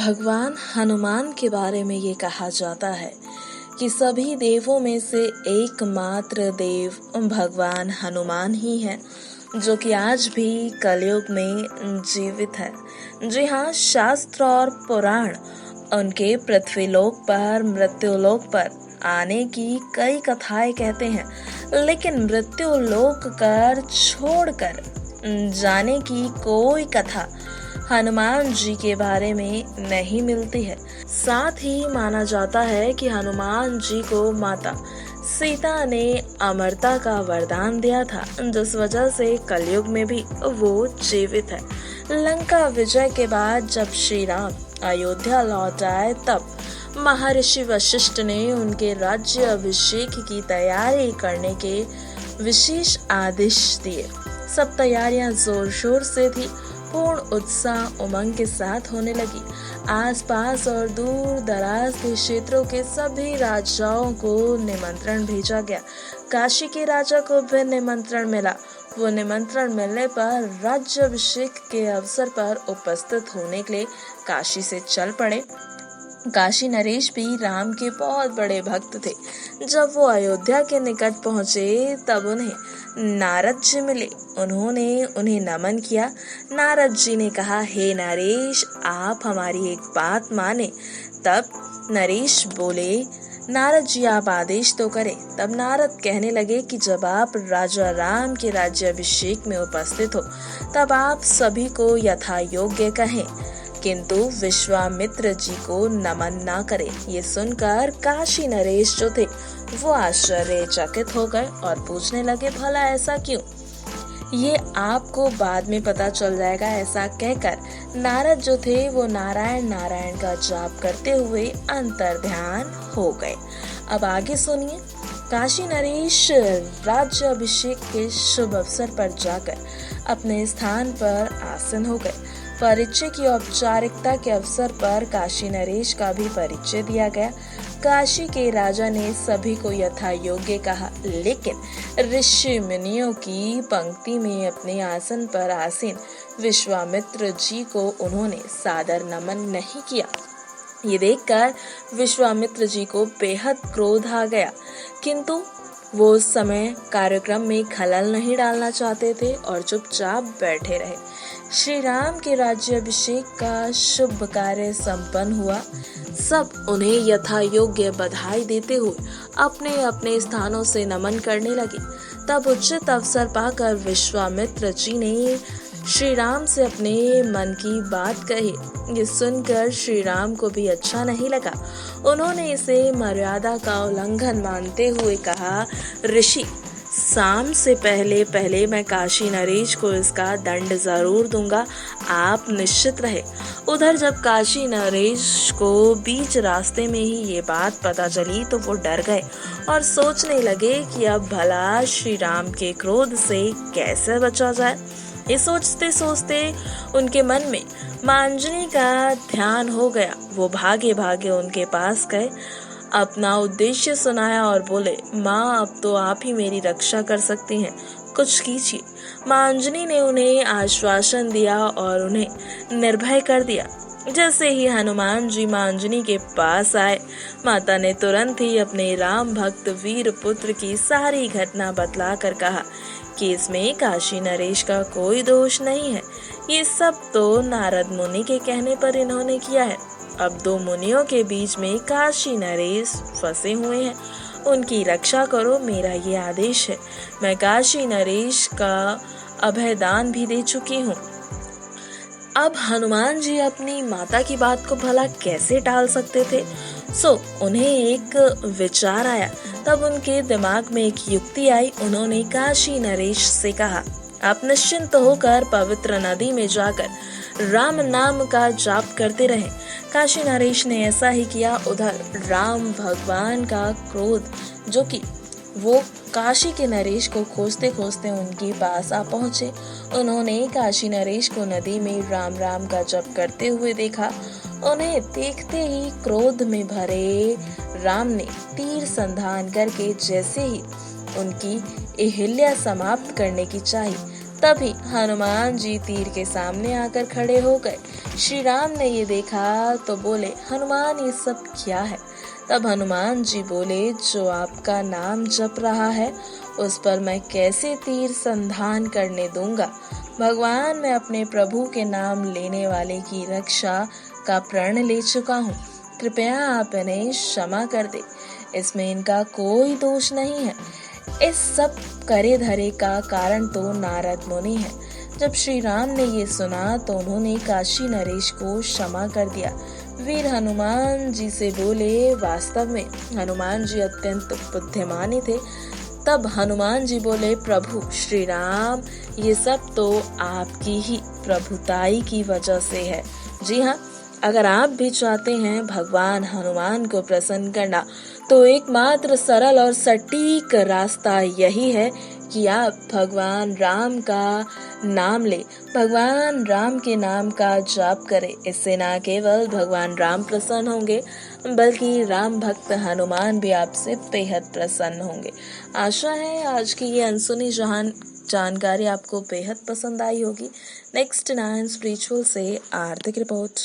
भगवान हनुमान के बारे में ये कहा जाता है कि सभी देवों में से एकमात्र देव भगवान हनुमान ही हैं, जो कि आज भी कलयुग में जीवित है। जी हाँ, शास्त्र और पुराण उनके पृथ्वीलोक पर मृत्युलोक पर आने की कई कथाएं कहते हैं, लेकिन मृत्युलोक कर छोड़कर जाने की कोई कथा हनुमान जी के बारे में नहीं मिलती है। साथ ही माना जाता है कि हनुमान जी को माता सीता ने अमरता का वरदान दिया था, जिस वजह से कलयुग में भी वो जीवित है। लंका विजय के बाद जब श्री राम अयोध्या लौट आए, तब महर्षि वशिष्ठ ने उनके राज्य अभिषेक की तैयारी करने के विशेष आदेश दिए। सब तैयारियां जोर शोर से थी। पूर्ण उत्साह उमंग के साथ होने लगी। आसपास और दूर दराज के क्षेत्रों के सभी राजाओं को निमंत्रण भेजा गया। काशी के राजा को भी निमंत्रण मिला। वो निमंत्रण मिलने पर राज्याभिषेक के अवसर पर उपस्थित होने के लिए काशी से चल पड़े। काशी नरेश भी राम के बहुत बड़े भक्त थे। जब वो अयोध्या के निकट पहुंचे, तब उन्हें नारद जी मिले। उन्होंने उन्हें नमन किया। नारद जी ने कहा, हे नरेश, आप हमारी एक बात माने। तब नरेश बोले, नारद जी आप आदेश तो करें। तब नारद कहने लगे कि जब आप राजा राम के राज्याभिषेक में उपस्थित हो, तब आप सभी को यथा योग्य कहें, किंतु विश्वामित्र जी को नमन ना करें। ये सुनकर काशी नरेश जो थे वो आश्चर्यचकित हो गए और पूछने लगे, भला ऐसा क्यों? ये आपको बाद में पता चल जाएगा। ऐसा कहकर नारद जो थे वो नारायण नारायण का जाप करते हुए अंतर्ध्यान हो गए। अब आगे सुनिए। काशी नरेश राज्याभिषेक के शुभ अवसर पर जाकर अपने स्थान पर आसीन हो गए। परिचय की औपचारिकता के अवसर पर काशी नरेश का भी परिचय दिया गया। काशी के राजा ने सभी को यथा योग्य कहा, लेकिन ऋषि मुनियों की पंक्ति में अपने आसन पर आसीन विश्वामित्र जी को उन्होंने सादर नमन नहीं किया। ये देखकर विश्वामित्र जी को बेहद क्रोध आ गया, किंतु वो उस समय कार्यक्रम में खलल नहीं डालना चाहते थे और चुपचाप बैठे रहे। श्री राम के राज्याभिषेक का शुभ कार्य संपन्न हुआ। सब उन्हें यथा योग्य बधाई देते हुए अपने अपने स्थानों से नमन करने लगे। तब उचित अवसर पाकर विश्वामित्र जी ने श्री राम से अपने मन की बात कही। ये सुनकर श्री राम को भी अच्छा नहीं लगा। उन्होंने इसे मर्यादा का उल्लंघन मानते हुए कहा, ऋषि, शाम से पहले मैं काशी नरेश को इसका दंड जरूर दूंगा, आप निश्चित रहे। उधर जब काशी नरेश को बीच रास्ते में ही ये बात पता चली, तो वो डर गए और सोचने लगे कि अब भला श्री राम के क्रोध से कैसे बचा जाए। ये सोचते सोचते उनके मन में माँ अंजनी का ध्यान हो गया। वो भागे भागे उनके पास गए, अपना उद्देश्य सुनाया और बोले, माँ, अब तो आप ही मेरी रक्षा कर सकती हैं, कुछ कीजिए। माँ अंजनी ने उन्हें आश्वासन दिया और उन्हें निर्भय कर दिया। जैसे ही हनुमान जी माँ अंजनी के पास आए, माता ने तुरंत ही अपने राम भक्त वीर पुत्र की सारी घटना बतलाकर कहा कि इसमें काशी नरेश का कोई दोष नहीं है। ये सब तो नारद मुनि के कहने पर इन्होंने किया है। अब दो मुनियों के बीच में काशी नरेश फंसे हुए हैं, उनकी रक्षा करो, मेरा ये आदेश है। मैं काशी नरेश का अभयदान भी दे चुकी हूँ। अब हनुमान जी अपनी माता की बात को भला कैसे टाल सकते थे? उन्हें एक विचार आया। तब उनके दिमाग में एक युक्ति आई। उन्होंने काशी नरेश से कहा, आप निश्चिंत होकर पवित्र नदी में जाकर राम नाम का जाप करते रहे। काशी नरेश ने ऐसा ही किया। उधर राम भगवान का क्रोध, जो कि वो काशी के नरेश को खोजते खोजते उनके पास आ पहुंचे। उन्होंने काशी नरेश को नदी में राम राम का जप करते हुए देखा। उन्हें देखते ही क्रोध में भरे राम ने तीर संधान करके जैसे ही उनकी अहिल्या समाप्त करने की चाही, तभी हनुमान जी तीर के सामने आकर खड़े हो गए। श्री राम ने ये देखा तो बोले, हनुमान ये सब क्या है? तब हनुमान जी बोले, जो आपका नाम जप रहा है उस पर मैं कैसे तीर संधान करने दूंगा? भगवान, मैं अपने प्रभु के नाम लेने वाले की रक्षा का प्रण ले चुका हूँ, कृपया आप इन्हें क्षमा कर दे। इसमें इनका कोई दोष नहीं है। इस सब करे धरे का कारण तो नारद मुनि है। जब श्री राम ने ये सुना तो उन्होंने काशी नरेश को क्षमा कर दिया। वीर हनुमान जी से बोले, वास्तव में हनुमान जी अत्यंत बुद्धिमानी थे। तब हनुमान जी बोले, प्रभु श्री राम, ये सब तो आपकी ही प्रभुताई की वजह से है। जी हाँ, अगर आप भी चाहते हैं भगवान हनुमान को प्रसन्न करना तो एकमात्र सरल और सटीक रास्ता यही है कि आप भगवान राम का नाम ले, भगवान राम के नाम का जाप करें। इससे ना केवल भगवान राम प्रसन्न होंगे बल्कि राम भक्त हनुमान भी आपसे बेहद प्रसन्न होंगे। आशा है आज की ये अनसुनी जानकारी आपको बेहद पसंद आई होगी। नेक्स्ट 9 स्पिरिचुअल से आर्थिक रिपोर्ट।